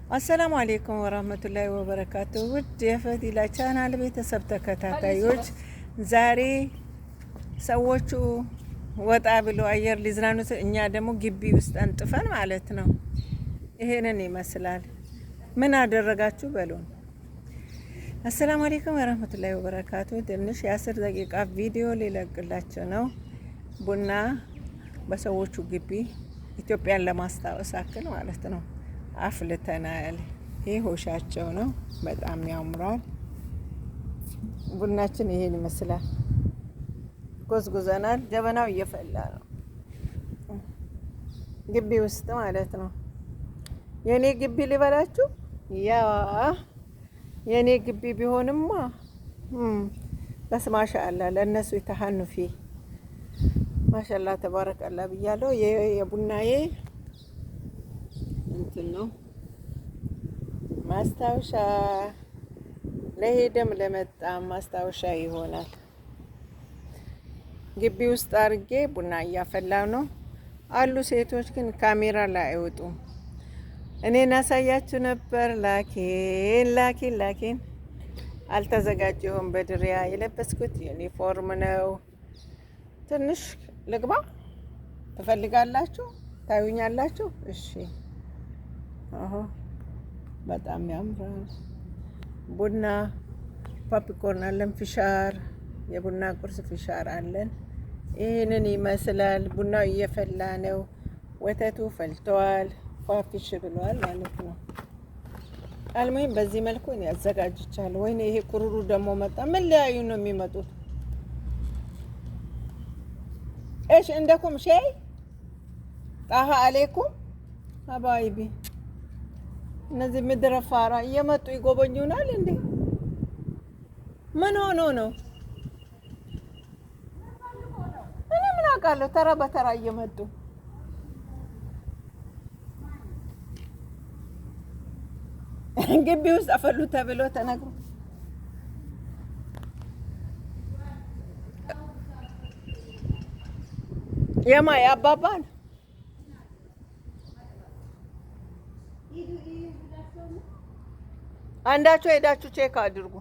አሰላሙ አሌይኩም ወራህመቱላሂ ወበረካቱ። ውድ የፈቲላ ቻናል ቤተሰብ ተከታታዮች ዛሬ ሰዎቹ ወጣ ብሎ አየር ሊዝናኑ፣ እኛ ደግሞ ግቢ ውስጥ አንጥፈን ማለት ነው። ይሄንን ይመስላል። ምን አደረጋችሁ በሉን። አሰላሙ አሌይኩም ወራህመቱላሂ ወበረካቱ። ትንሽ የ10 ደቂቃ ቪዲዮ ሊለቅላቸው ነው። ቡና በሰዎቹ ግቢ ኢትዮጵያን ለማስታወስ አክል ማለት ነው አፍልተናል። ይህ ሆሻቸው ነው። በጣም ያምራል። ቡናችን ይሄን ይመስላል። ጎዝጉዘናል። ጀበናው እየፈላ ነው ግቢ ውስጥ ማለት ነው። የኔ ግቢ ሊበላችሁ ያ የኔ ግቢ ቢሆንማ በስ ማሻአላ ለእነሱ የተሐኑፊ ማሻአላ ተባረከላ ብያለሁ። የቡናዬ እንትን ነው ማስታወሻ፣ ለሄደም ለመጣም ማስታወሻ ይሆናል። ግቢ ውስጥ አድርጌ ቡና እያፈላው ነው አሉ። ሴቶች ግን ካሜራ ላይ አይወጡም። እኔን አሳያችሁ ነበር ላኪን አልተዘጋጀሁም። በድሪያ የለበስኩት ዩኒፎርም ነው። ትንሽ ልግባ ትፈልጋላችሁ? ታዩኛላችሁ? እሺ። በጣም ያምራል። ቡና ፖፕኮርን አለን፣ ፊሻር የቡና ቁርስ ፊሻር አለን። ይህንን ይመስላል። ቡናው እየፈላ ነው። ወተቱ ፈልተዋል። ፏፊሽ ብሏል ማለት ነው። አልሙሂም በዚህ መልኩ እኔ አዘጋጅቻለሁ። ወይኔ ይሄ ቁሩሩ ደግሞ መጣ። ምን ሊያዩ ነው የሚመጡት? እሺ እንደኩም ሸይ ጣሃ አሌኩም ሀባይቢ። እነዚህ ምድረ ፋራ እየመጡ ይጎበኙናል እንዴ? ምን ሆኖ ነው? እኔ ምን አውቃለሁ። ተራ በተራ እየመጡ ግቢ ውስጥ አፈሉ ተብሎ ተነግሮ የማ ያባባል አንዳችሁ ሄዳችሁ ቼክ አድርጉ።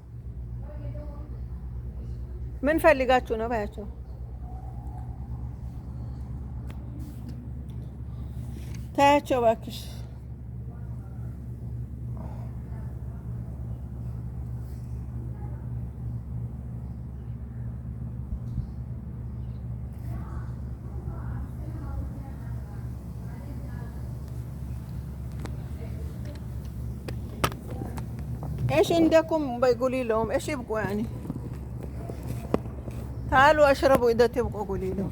ምን ፈልጋችሁ ነው ባያቸው። ታያቸው እባክሽ። ايش عندكم بيقولي لهم ايش يبقوا يعني؟ تعالوا اشربوا اذا تبقوا قولي لهم.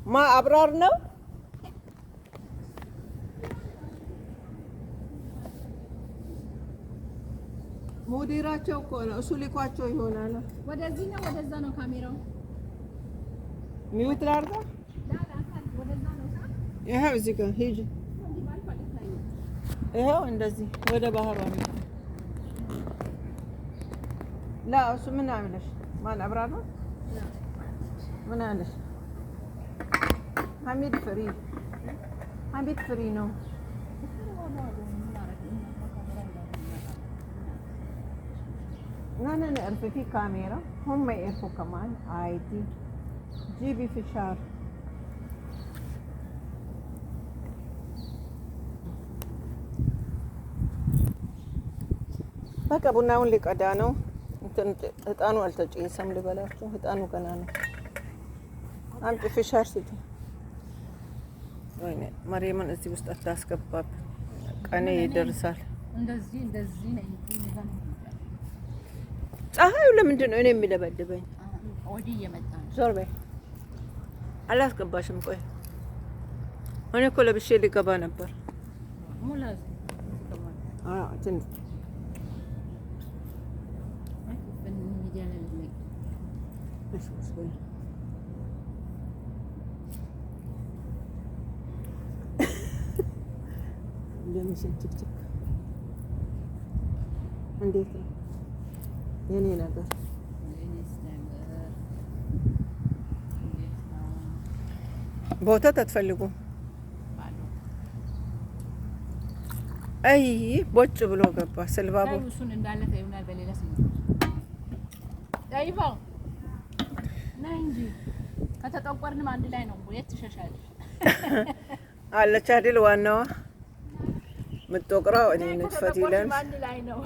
ما ابرار ነው ሙዲራቸው እኮ ነው። እሱ ሊኳቸው ይሆናል። ወደዚህ ነው ወደዛ ነው ካሜራው ሚውት ላድርገው። ወደዛ ነው ይሄው እዚህ ጋር ሂጂ። ይሄው እንደዚህ ወደ ባህሩ ነው። لا እሱ ምን አምለሽ ማን አብራ ነው ምን አለሽ? ሐሚድ ፍሪ ነው። انا نعرف في كاميرا هم يعرفوا كمان عادي. جيبي فشار በቃ ቡናውን ሊቀዳ ነው። ህጣኑ አልተጨሰም። ልበላችሁ ህጣኑ ገና ነው። አምጪ ፊሻር ስጪ። ወይኔ ማርያምን እዚህ ውስጥ አታስገባብ። ቀኔ ይደርሳል። እንደዚህ ነው እንዴ? ፀሐዩ ለምንድን ነው እኔ የሚለበልበኝ? ወዲህ እየመጣ ነው። ዞር በይ። አላስገባሽም። ቆይ እኔ እኮ ለብሼ ሊገባ ነበር። ሙላዝ ትንሽ እንደምሽን ችክችክ እንዴት ነው የኔ ነገር? በወተት አትፈልጉ? አይ ቦጭ ብሎ ገባ ስልባቡ። እሱን እንዳለ ታዩናል። በሌላ ስም ታይፋው ናይ እንጂ ከተጠቆርንም አንድ ላይ ነው። የት ትሸሻለሽ? አለች አይደል? ዋናዋ ምትቆራው እኔ ንጥፈት ይለን አንድ ላይ ነው።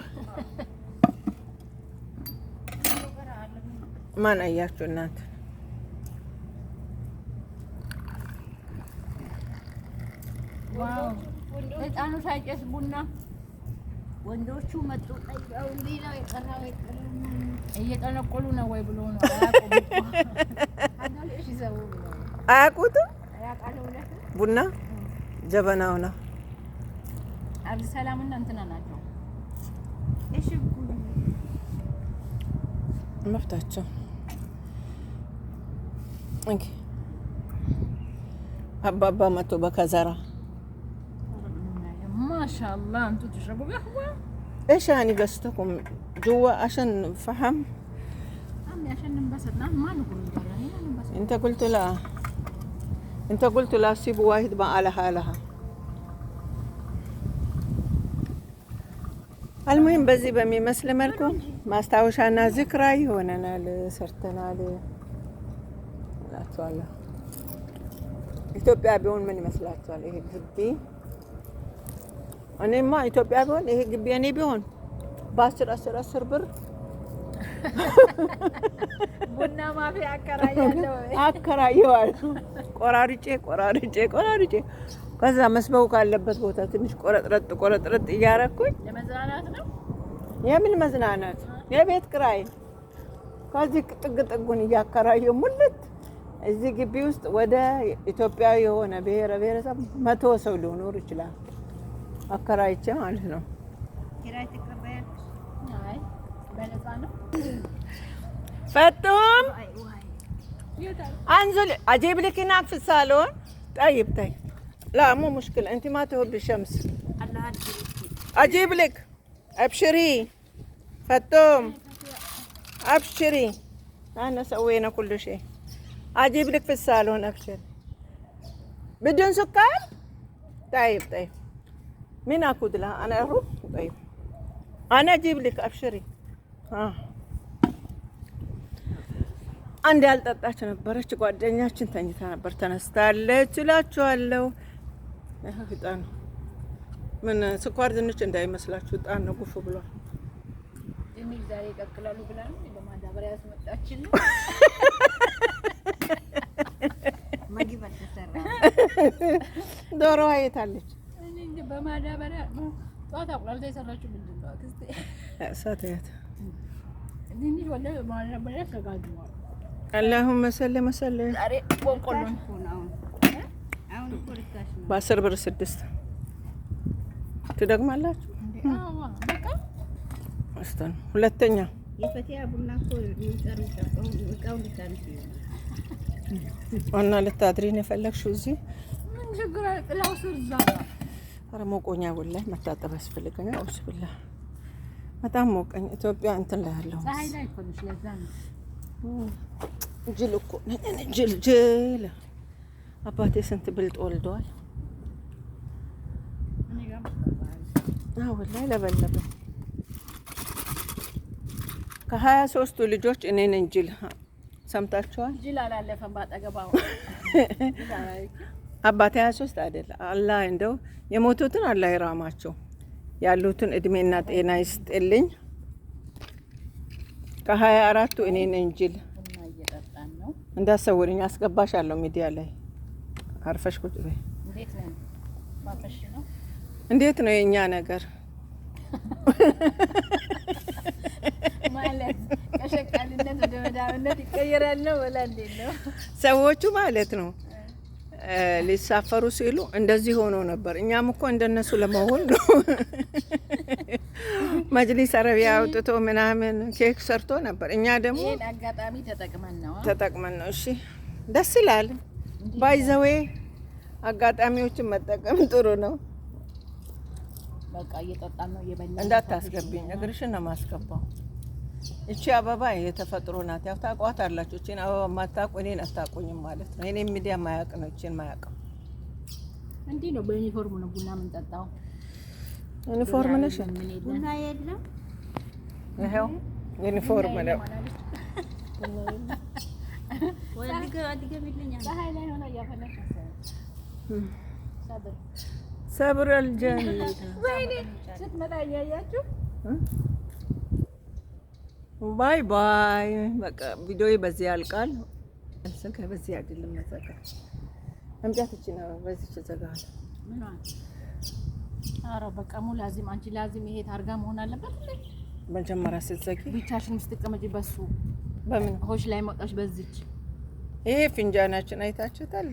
ማን አያችሁ እናንተ? ዋው እጣኑ ሳይጨስ ቡና ወንዶቹ መጡ። ጠይቀው ሌላው የቀረው እየጠነቆሉ ነው ወይ ብሎ ነው አያውቁትም። ቡና ጀበናው ነው። አብዲ ሰላምና እንትና ናቸው። እሺ መፍታቸው እንኪ አባባ መቶ በከዘራ ማሻአላህ አንቱ ትሽረቡ قهوة ايش يعني قصتكم جوا عشان فهم عمي عشان ننبسط ما نقول برا انت قلت لا سيبوا واحد ما على حالها المهم በዚህ በሚመስል መልኩ ማስታወሻና ዝክራ ይሆነናል ሰርተናል እላችኋለሁ። ኢትዮጵያ ቢሆን ምን ይመስላችኋል? ይሄ ግቢ እኔማ ኢትዮጵያ ቢሆን ይሄ ግቢ እኔ ቢሆን በ10 ብር ቡና ማፊያ አከራየዋለሁ። ቆራርጬ ከዛ መስበው ካለበት ቦታ ትንሽ ቆረጥረጥ እያረኩኝ ለመዝናናት ነው። የምን መዝናናት? የቤት ኪራይ ከዚህ ጥጉን እያከራየሁ ሙልት እዚህ ግቢ ውስጥ ወደ ኢትዮጵያዊ የሆነ ብሔረሰብ 100 ሰው ሊኖር ይችላል። አከራይቼ ማለት ነው። ኪራይ ተቀበያለሽ? አይ በነፃ ነው። ፈጡም انزل اجيب لك هناك في الصالون. طيب لا مو مشكله انت ما تحبي الشمس. اجيب لك ابشري فطوم ابشري انا سوينا كل شيء. اجيب لك في الصالون ابشر بدون سكر. طيب مين اخذ لها انا اروح. طيب انا اجيب لك ابشري. አንድ ያልጠጣች ነበረች ጓደኛችን ተኝታ ነበር ተነስታለች እላችኋለሁ። እጣን ምን ስኳር ድንች እንዳይመስላችሁ እጣን ነው። ጉፍ ብሏል። ድንች ዛሬ ይቀቅላሉ ብላ ነው ለማዳበሪያ ያስመጣችልን። ማጊባ ተሰራ ዶሮ አይታለች እንዴ በማዳበሪያ ጧት አቁላልታ የሰራችው ምንድን ነው አክስቴ? ሳተያት ድንች ወለ በማዳበሪያ ተጋግሟል። اللهم صل وسلم ዛሬ ቆቆሎ ነው አሁን ፖለቲካሽ ነው። በ10 ብር 6 ትደግማላችሁ። በቃ አስተን ሁለተኛ የፈቲያ ቡና እኮ የሚጠርጠው እቃው ልታንስ ዋና ልታድሪ ነው የፈለግሽው እዚህ ምን ችግር አለ? ጥላው ስር ዛጋ ኧረ ሞቆኛ ወላሂ መታጠብ ያስፈልገኛል። አውስ ብላ በጣም ሞቀኝ። ኢትዮጵያ እንትን ላይ ያለው ፀሐይ ላይ እኮ ነሽ። ለዛ ነው ጅል እኮ ነኝ ጅል። አባቴ ስንት ብልጥ ወልደዋል። እኔ ጋር ወላሂ ለበለበ። ከ23ቱ ልጆች እኔ ነኝ ጅል። ሰምታችኋል? ጅል አላለፈም ባጠገባው። አባቴ 23 አይደል? አላህ እንደው የሞቱትን አላህ ይራማቸው፣ ያሉትን እድሜና ጤና ይስጥልኝ። ከ24ቱ እኔ ነኝ ጅል። ቡና እየጠጣን ነው። እንዳሰውልኝ አስገባሻለሁ ሚዲያ ላይ አርፈሽ ቁጭ በይ። እንዴት ነው ማፈሽ ነው? እንዴት ነው የኛ ነገር ማለት ከሸቃልነት ወደ ወዳውነት ይቀየራል ነው ወላ እንዴት ነው? ሰዎቹ ማለት ነው ሊሳፈሩ ሲሉ እንደዚህ ሆኖ ነበር። እኛም እኮ እንደነሱ ለመሆን ነው። መጅሊስ አረቢያ አውጥቶ ምናምን ኬክ ሰርቶ ነበር። እኛ ደግሞ ይሄን አጋጣሚ ተጠቅመን ነው። እሺ ደስ ይላል። ባይዘዌ አጋጣሚዎችን መጠቀም ጥሩ ነው። በቃ እየጠጣን ነው እየበላን። እንዳታስገቢኝ እግርሽን ነው ማስገባው። እቺ አበባ የተፈጥሮ ናት። ያው ታውቋታላችሁ። እቺን አበባ ማታውቁ እኔን አታውቁኝም ማለት ነው። እኔ ሚዲያ ማያውቅ ነው እቺን ማያውቀው። እንዲህ ነው በዩኒፎርም ነው ቡና የምንጠጣው። ዩኒፎርም ነሽ? ቡና የለም። ይሄው ዩኒፎርም ነው። ፀሐይ ላይ ሆነ እያፈለች ሰብር አልጀን ወይኔ ስትመጣ እያያችሁ ባይ ባይ። በቃ ቪዲዮዬ በዚህ ያልቃል። ስልክ በዚህ አይደለም መዘጋ አምጫት እቺ ነው በዚህ ተዘጋለ። ኧረ በቃ ሙላዚም አንቺ ላዚም ይሄ ታርጋ መሆን አለበት እንዴ? መጀመሪያ ስትዘጊ ብቻሽን ስትቀመጪ በሱ በምን ሆሽ ላይ መውጣሽ በዚች ይሄ ፍንጃናችን አይታችሁታል።